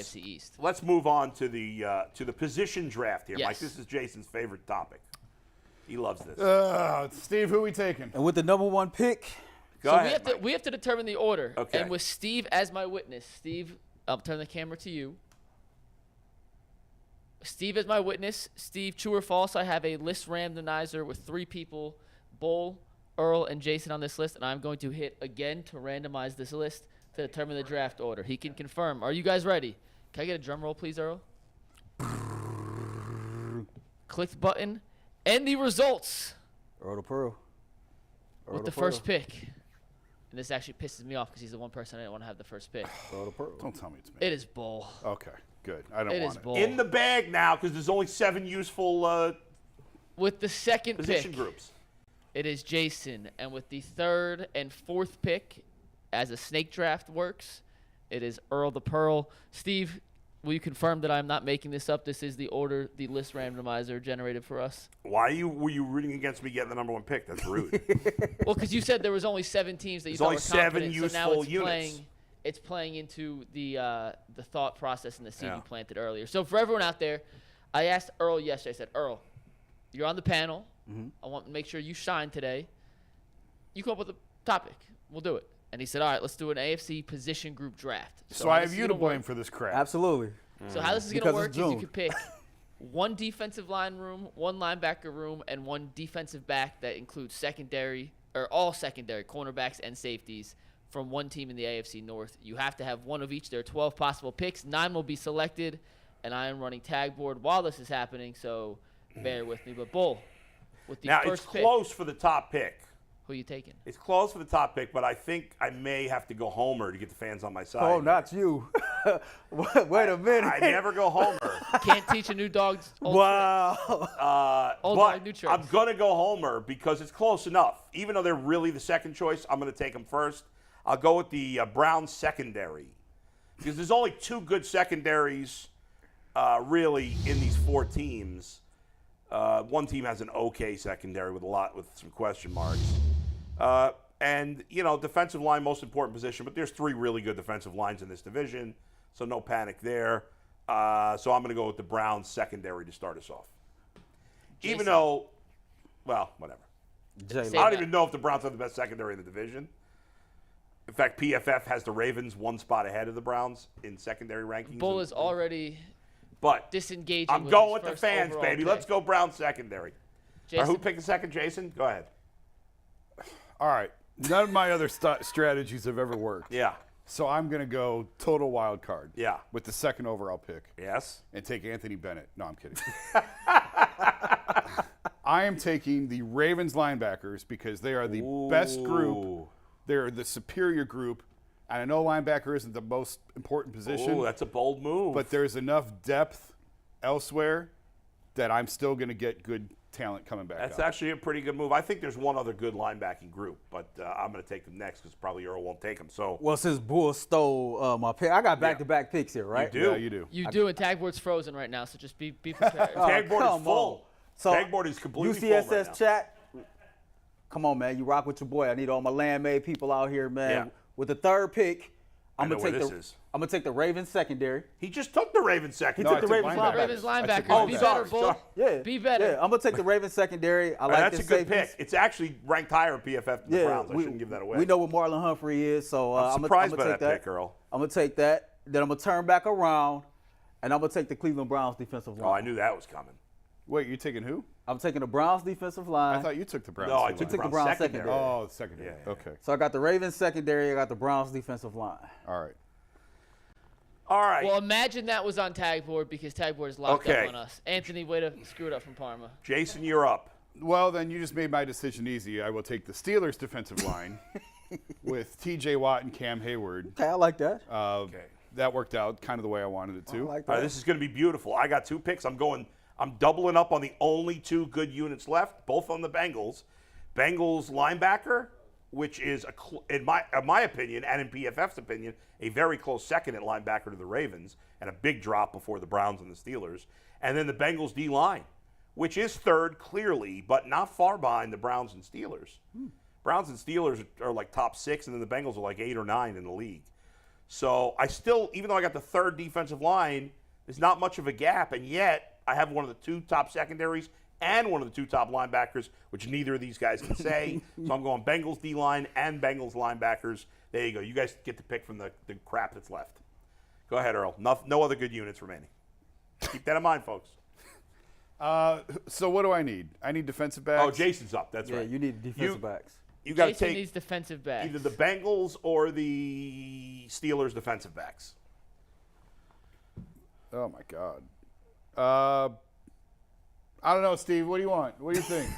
AFC East. Let's move on to the position draft here, Yes. Mike. This is Jason's favorite topic. He loves this. Steve, who we taking? And with the number 1 pick, Go So ahead, Mike. we have to determine the order. Okay. And with Steve as my witness, Steve, I'll turn the camera to you. Steve as my witness. Steve, true or false? I have a list randomizer with 3 people, Bull, Earl, and Jason on this list, and I'm going to hit again to randomize this list to determine the draft order. He can confirm. Are you guys ready? Can I get a drum roll, please, Earl? Click the button. And the results Earl the Pearl. with the first pick. And this actually pisses me off because he's the one person I didn't want to have the first pick. Earl the Pearl. Don't tell me it's me. It is Bull. Okay, good. I don't It want is it. Bull. In the bag now because there's only 7 useful With the second position pick, groups. it is Jason. And with the 3rd and 4th pick, as a snake draft works, it is Earl the Pearl. Steve, will you confirm that I'm not making this up? This is the order the list randomizer generated for us. Were you rooting against me getting the number 1 pick? That's rude. Well, because you said there was only 7 teams that you There's thought only were 7 confident, so now useful it's units. It's playing into the thought process and the seed Yeah. you planted earlier. So for everyone out there, I asked Earl yesterday. I said, Earl, you're on the panel. I want to make sure you shine today. You come up with a topic. We'll do it. And he said, all right, let's do an AFC position group draft. So how I this have is you to gonna work- blame for this crap. Absolutely. So how this is going to Because work it's is you June. could pick 1 defensive line room, 1 linebacker room, and 1 defensive back that includes secondary or all secondary cornerbacks and safeties from 1 team in the AFC North. You have to have 1 of each. There are 12 possible picks. 9 will be selected, and I am running tag board while this is happening, so bear with me. But Bull, with the Now, it's first pick, close for the top pick. who are you taking? It's close for the top pick, but I think I may have to go homer to get the fans on my side. Oh, not you. Wait a minute. I never go homer. Can't teach a new dog old Wow. Old but dog, new tricks. I'm going to go homer because it's close enough. Even though they're really the second choice, I'm going to take them first. I'll go with the Browns secondary because there's only 2 good secondaries really in these 4 teams. 1 team has an okay secondary with some question marks. And, defensive line, most important position, but there's 3 really good defensive lines in this division, so no panic there. So I'm going to go with the Browns secondary to start us off. Jason. Even though, well, whatever. J-Lo. Say I don't that. even know if the Browns have the best secondary in the division. In fact, PFF has the Ravens 1 spot ahead of the Browns in secondary rankings. Bull is already But disengaging. I'm with going his with the first fans, overall baby. pick. Let's go Browns secondary. Jason, Who picked the second, Jason? Go ahead. All right. None of my other strategies have ever worked. Yeah. So I'm going to go total wild card. Yeah. With the 2nd overall pick. Yes. And take Anthony Bennett. No, I'm kidding. I am taking the Ravens linebackers because they are the best group. Ooh. They're the superior group. And I know linebacker isn't the most important position, Ooh, that's a bold move. but there's enough depth elsewhere that I'm still going to get good talent coming back That's up. actually a pretty good move. I think there's one other good linebacking group, but I'm going to take them next because probably Earl won't take them. So Well, since Bull stole my pick, I got back-to-back picks here, right? do. Yeah, you do. You do, and tagboard's frozen right now, so just be prepared. Tagboard come is full. on. So, Tagboard is completely full UCSS right now. chat, come on, man. You rock with your boy. I need all my land-made people out here, man. Yeah. With the 3rd pick, I I'm know gonna where take this is. I'm gonna take the Ravens secondary. He just took the Ravens second. He took the Ravens linebackers. Ravens I took linebackers. Oh, Be linebackers. better, sorry, Bull. sorry. Yeah, Be better. Yeah, I'm gonna take the Ravens secondary. I like That's the a good safeties. pick. It's actually ranked higher in PFF than the Yeah, Browns. I shouldn't give that away. We know what Marlon Humphrey is, so I'm surprised by that pick, Earl. I'm gonna take that. Then I'm gonna turn back around, and I'm gonna take the Cleveland Browns defensive line. Oh, I knew that was coming. Wait, you're taking who? I'm taking the Browns defensive line. I thought you took the Browns. No, I line. took took the Browns secondary. secondary. Oh, the secondary. Yeah. Okay. So I got the Ravens secondary. I got the Browns defensive line. All right. All right. Well, imagine that was on tagboard because tagboard is locked Okay. up on us. Anthony, way to screw it up from Parma. Jason, you're up. Well, then you just made my decision easy. I will take the Steelers defensive line with T.J. Watt and Cam Hayward. Okay, I like that. Okay. That worked out kind of the way I wanted it to. I like All that. right, this is going to be beautiful. I got 2 picks. I'm doubling up on the only 2 good units left, both on the Bengals. Bengals linebacker, which is, in my opinion, and in PFF's opinion, a very close second at linebacker to the Ravens, and a big drop before the Browns and the Steelers. And then the Bengals D-line, which is 3rd clearly, but not far behind the Browns and Steelers. Browns and Steelers are like top 6, and then the Bengals are like 8 or 9 in the league. So I still, even though I got the third defensive line, there's not much of a gap, and yet I have one of the two top secondaries and one of the two top linebackers, which neither of these guys can say. So I'm going Bengals D-line and Bengals linebackers. There you go. You guys get to pick from the crap that's left. Go ahead, Earl. No other good units remaining. Keep that in mind, folks. So what do I need? I need defensive backs. Oh, Jason's up. That's right. Yeah, you need defensive backs. You got to Jason take needs defensive backs. either the Bengals or the Steelers defensive backs. Oh my God. I don't know, Steve. What do you want? What do you think?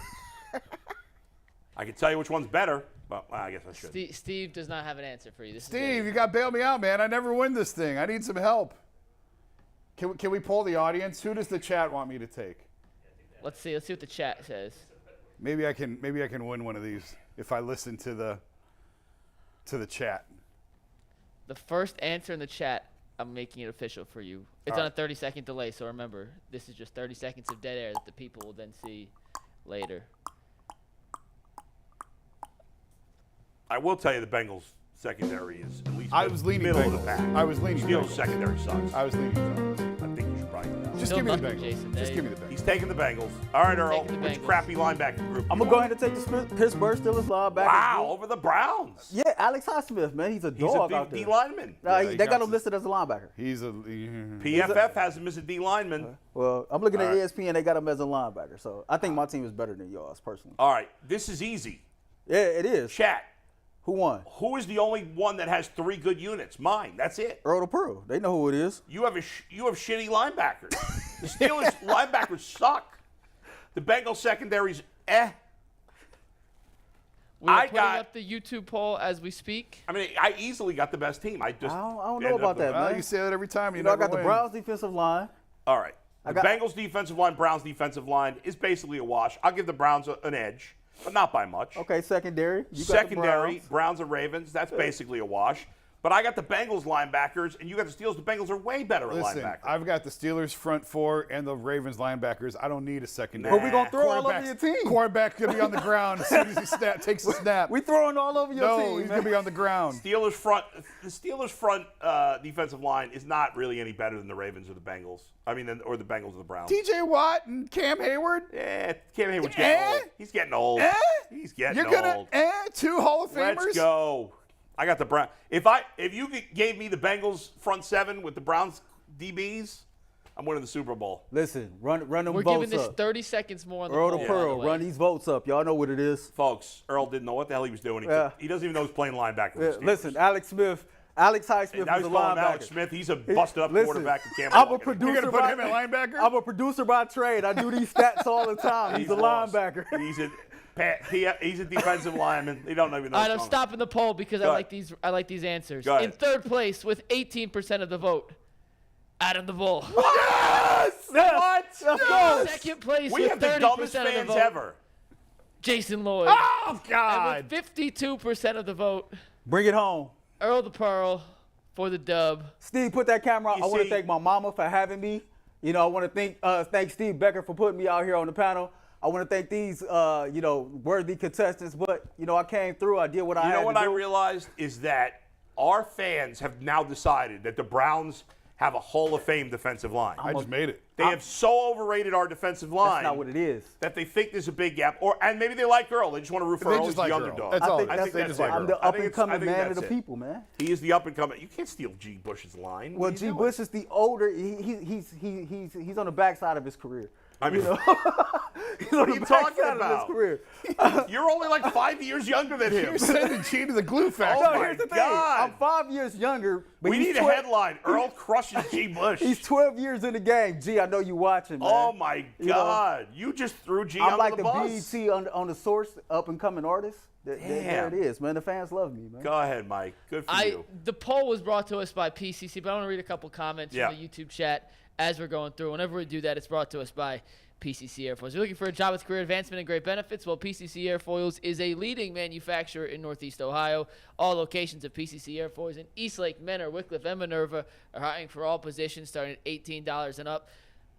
I can tell you which one's better, but well, I guess I should. Steve does not have an answer for you. This Steve, is you got to bail me out, man. I never win this thing. I need some help. Can we poll the audience? Who does the chat want me to take? Let's see what the chat says. Maybe I can win one of these if I listen to the chat. The first answer in the chat, I'm making it official for you. It's on a 30-second delay, so remember, this is just 30 seconds of dead air that the people will then see later. I will tell you the Bengals secondary is at least I was leaning middle Bengals. of the pack. I was leaning Steelers Bengals. secondary sucks. I was leaning Bengals. I think you should probably go down. Just Still give me the nothing, Bengals. Jason. Just They- give me the Bengals. He's taking the Bengals. All right, Earl. Taking the Which Bengals. crappy linebacker group? I'm you going to go want? ahead and take the Pittsburgh Steelers linebacker. Wow, over the Browns. Yeah, Alex Highsmith, man. He's a He's dog a out D there. lineman. Nah, Yeah, he they got got him listed as a linebacker. He's a. PFF has him as a D lineman. Well, I'm looking at All right. ESPN. They got him as a linebacker. So I think my team is better than yours, personally. All right, this is easy. Yeah, it is. Chat. Who won? Who is the only one that has 3 good units? Mine. That's it. Earl the Pearl. They know who it is. You have shitty linebackers. The Steelers linebackers suck. The Bengals secondaries, We're I putting got- up the YouTube poll as we speak. I mean, I easily got the best team. I I don't know ended up about that, with- Well, man. you say that every time. You know, I never got the win. Browns defensive line. All right. The got- Bengals defensive line, Browns defensive line is basically a wash. I'll give the Browns an edge, but not by much. Okay, secondary. You got Secondary, the Browns and Ravens, that's basically a wash. But I got the Bengals linebackers, and you got the Steelers. The Bengals are way better at Listen, linebacker. I've got the Steelers front four and the Ravens linebackers. I don't need a secondary. But we gonna throw all over your Quarterback's- team. Quarterback could be on the ground as soon as he takes a snap. We throwing all over your no, team, he's man. gonna be on the ground. The Steelers front defensive line is not really any better than the Ravens or the Bengals. I mean, or the Bengals or the Browns. TJ Watt and Cam Hayward. Cam Hayward's getting old. He's getting old. He's getting You're old. gonna 2 Hall of Famers. Let's go. I got the Browns. If you gave me the Bengals front 7 with the Browns DBs, I'm winning the Super Bowl. Listen, run them We're votes giving this up. 30 seconds more on the Earl poll. the by Pearl, way. run these votes up. Y'all know what it is. Folks, Earl didn't know what the hell he was doing. He doesn't even know he's playing linebacker. for the Steelers. Listen, Alex Highsmith Now is he's a calling linebacker. Alex Smith. He's a busted up Listen, quarterback. And can't I'm a walk anymore. You're producer. gonna put him at linebacker? I'm a producer by trade. I do these stats all the time. He's a lost. linebacker. He's a defensive lineman. They don't even know. All right, I'm what's going on. stopping the poll because I Go like these. I like these answers. Go ahead. In third place with 18% of the vote, Adam the Bull. Yes! What? Let's go. Second place We with have the 30% dumbest of the fans vote, ever. Jason Lloyd. Oh God! And with 52% of the vote, Bring it home. Earl the Pearl for the dub. Steve, put that camera out. You I want see- to thank my mama for having me. You know, I want to thank Steve Becker for putting me out here on the panel. I want to thank these, worthy contestants. But, I came through. I did what I had to do. You know what I realized is that our fans have now decided that the Browns have a Hall of Fame defensive line. I just made it. They have so overrated our defensive line That's not what it is. that they think there's a big gap. And maybe they like Earl. They just want to root for They Earl just as like the Earl. underdog. That's all. think I think They that's just it. like I'm Earl. the I up think and it's- coming I think man of that's the it. people, man. He is the up and coming. You can't steal G. Bush's line. Well, What are you G. doing? Bush is the older. He's on the backside of his career. I mean, He's on what are the you talking backside of about? his career. You're only like 5 years younger than him. You're sending G to the glue factory. Oh, No, my here's the thing. God. I'm 5 years younger. But We he's need a 12 headline. Earl crushes G. Bush. He's 12 years in the game. G, I know you watching, man. Oh, my You know, God. You just threw G I'm under like the the bus. BET on the Source up and coming artist. There Damn. it is, man. The fans love me, man. Go ahead, Mike. Good for you. The poll was brought to us by PCC, but I want to read a couple comments Yeah. from the YouTube chat as we're going through. Whenever we do that, it's brought to us by PCC Airfoils. You're looking for a job with career advancement and great benefits? Well, PCC Airfoils is a leading manufacturer in Northeast Ohio. All locations of PCC Airfoils in Eastlake, Menor, Wickliffe, and Minerva are hiring for all positions starting at $18 and up.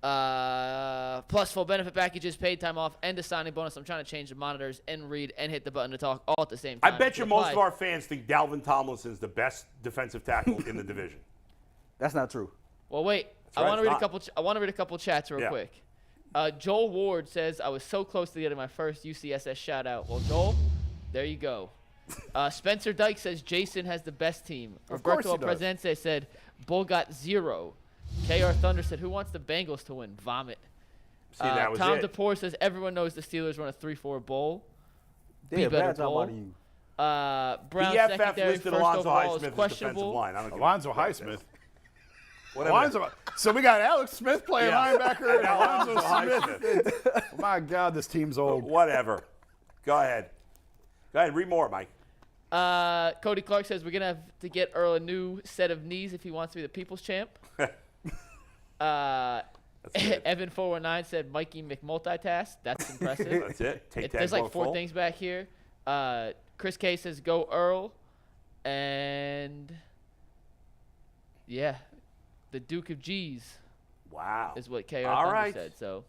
Plus full benefit packages, paid time off, and a signing bonus. I'm trying to change the monitors and read and hit the button to talk all at the same I time. bet you most of our fans think Dalvin Tomlinson's the best defensive tackle in the division. That's not true. Well, wait. I right, want to read it's a couple. I want to read a couple chats real quick. Joel Ward says, I was so close to getting my first UCSS shout out. Well, Joel, there you go. Spencer Dyke says Jason has the best team. Of course Roberto he does. Presente said Bull got 0. KR Thunder said, who wants the Bengals to win? Vomit. See, that was Tom it. DePore says everyone knows the Steelers run a 3-4 bowl. Yeah, Be better, bad job Bull. out of you. Brown PFF secondary listed first Alonzo overall Highsmith is as defensive questionable. line. I don't give a Alonzo crap. Highsmith. Whatever. So we got Alex Smith playing Yeah. linebacker and Alonzo Alonzo Smith. Oh my God, this team's old. Whatever. Go ahead. Read more, Mike. Cody Clark says we're going to have to get Earl a new set of knees if he wants to be the people's champ. Evan 419 said Mikey McMultitask. That's impressive. That's it. Take that. There's like going 4 full. things back here. Chris K says go Earl. And yeah, the Duke of G's Wow. is what KR All Thunder right. said. So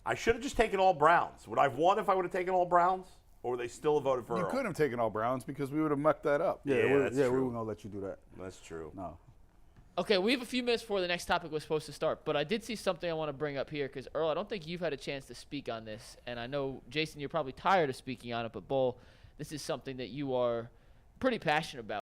I should have just taken all Browns. Would I have won if I would have taken all Browns? Or would they still have voted for You Earl? could have taken all Browns because we would have mucked that up. Yeah, that's we true. weren't gonna let you do that. That's true. No. okay, we have a few minutes before the next topic was supposed to start, but I did see something I want to bring up here because Earl, I don't think you've had a chance to speak on this, and I know Jason, you're probably tired of speaking on it, but Bull, this is something that you are pretty passionate about.